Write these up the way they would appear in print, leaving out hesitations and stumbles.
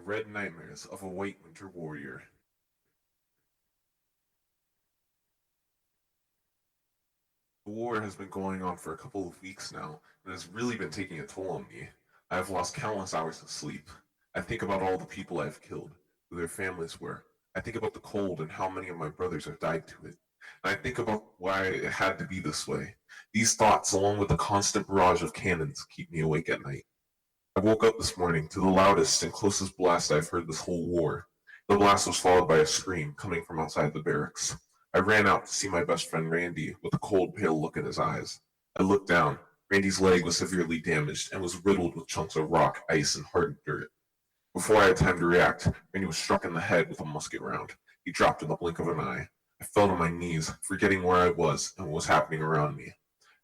red nightmares of a white winter warrior. The war has been going on for a couple of weeks now, and has really been taking a toll on me. I have lost countless hours of sleep. I think about all the people I have killed, who their families were. I think about the cold and how many of my brothers have died to it. And I think about why it had to be this way. These thoughts, along with the constant barrage of cannons, keep me awake at night. I woke up this morning to the loudest and closest blast I've heard this whole war. The blast was followed by a scream coming from outside the barracks. I ran out to see my best friend Randy with a cold, pale look in his eyes. I looked down. Randy's leg was severely damaged and was riddled with chunks of rock, ice, and hardened dirt. Before I had time to react, Randy was struck in the head with a musket round. He dropped in the blink of an eye. I fell to my knees, forgetting where I was and what was happening around me.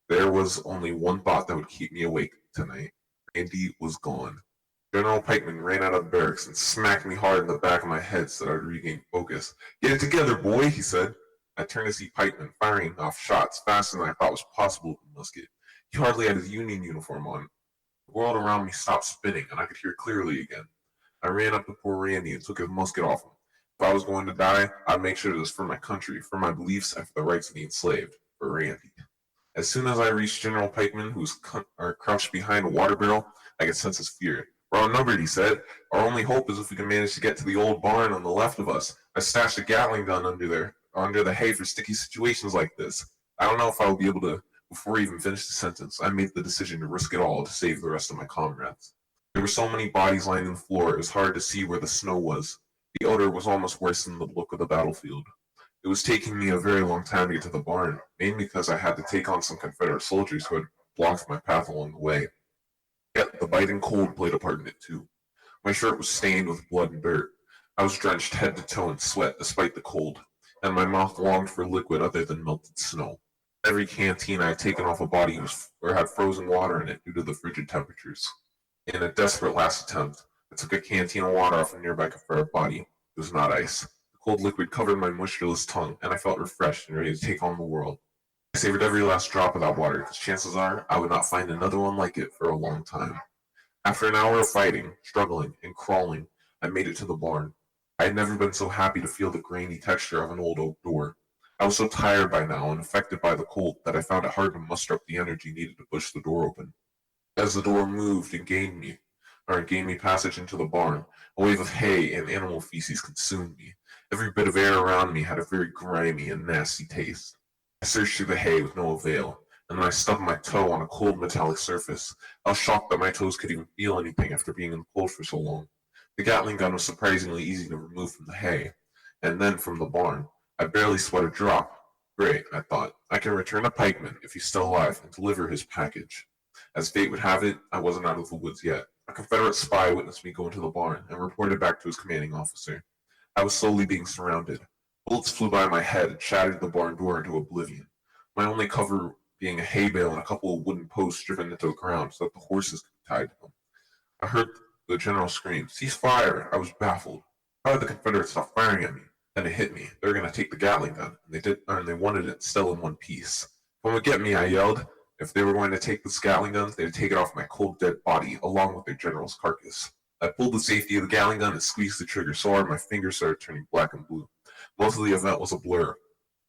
There was only one thought that would keep me awake tonight. Randy was gone. General Pikeman ran out of the barracks and smacked me hard in the back of my head so that I would regain focus. "Get it together, boy," he said. I turned to see Pikeman firing off shots faster than I thought was possible with a musket. He hardly had his Union uniform on. The world around me stopped spinning, and I could hear clearly again. I ran up to poor Randy and took his musket off him. If I was going to die, I'd make sure it was for my country, for my beliefs, and for the rights of the enslaved. For Randy. As soon as I reached General Pikeman, who was crouched behind a water barrel, I could sense his fear. "We're outnumbered," he said. "Our only hope is if we can manage to get to the old barn on the left of us. I stashed a Gatling gun under the hay for sticky situations like this. I don't know if I will be able to." Before he even finished the sentence, I made the decision to risk it all to save the rest of my comrades. There were so many bodies lying on the floor, it was hard to see where the snow was. The odor was almost worse than the look of the battlefield. It was taking me a very long time to get to the barn, mainly because I had to take on some Confederate soldiers who had blocked my path along the way. Yet the biting cold played a part in it too. My shirt was stained with blood and dirt. I was drenched head to toe in sweat despite the cold, and my mouth longed for liquid other than melted snow. Every canteen I had taken off a body had frozen water in it due to the frigid temperatures. In a desperate last attempt, I took a canteen of water off a nearby Confederate body. It was not ice. The cold liquid covered my moistureless tongue, and I felt refreshed and ready to take on the world. I savored every last drop of that water, because chances are I would not find another one like it for a long time. After an hour of fighting, struggling, and crawling, I made it to the barn. I had never been so happy to feel the grainy texture of an old oak door. I was so tired by now and affected by the cold that I found it hard to muster up the energy needed to push the door open. As the door moved and gained me passage into the barn, a wave of hay and animal feces consumed me. Every bit of air around me had a very grimy and nasty taste. I searched through the hay with no avail, and then I stubbed my toe on a cold metallic surface. I was shocked that my toes could even feel anything after being in the cold for so long. The Gatling gun was surprisingly easy to remove from the hay, and then from the barn. I barely sweat a drop. Great, I thought. I can return to Pikeman, if he's still alive, and deliver his package. As fate would have it, I wasn't out of the woods yet. A Confederate spy witnessed me go into the barn and reported back to his commanding officer. I was slowly being surrounded. Bullets flew by my head and shattered the barn door into oblivion. My only cover being a hay bale and a couple of wooden posts driven into the ground so that the horses could be tied to them. I heard the general scream, "Cease fire!" I was baffled. How did the Confederates stop firing at me? Then it hit me. They were going to take the Gatling gun, and they wanted it still in one piece. "Come and get me," I yelled. If they were going to take the Gatling gun, they'd take it off my cold, dead body, along with their general's carcass. I pulled the safety of the Gatling gun and squeezed the trigger so hard my fingers started turning black and blue. Most of the event was a blur,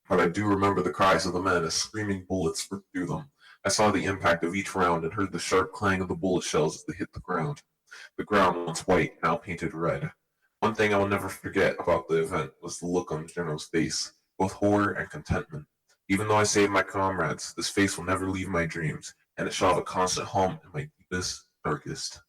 but I do remember the cries of the men as screaming bullets ripped through them. I saw the impact of each round and heard the sharp clang of the bullet shells as they hit the ground. The ground, once white, now painted red. One thing I will never forget about the event was the look on the general's face, both horror and contentment. Even though I saved my comrades, this face will never leave my dreams, and it shall have a constant home in my deepest, darkest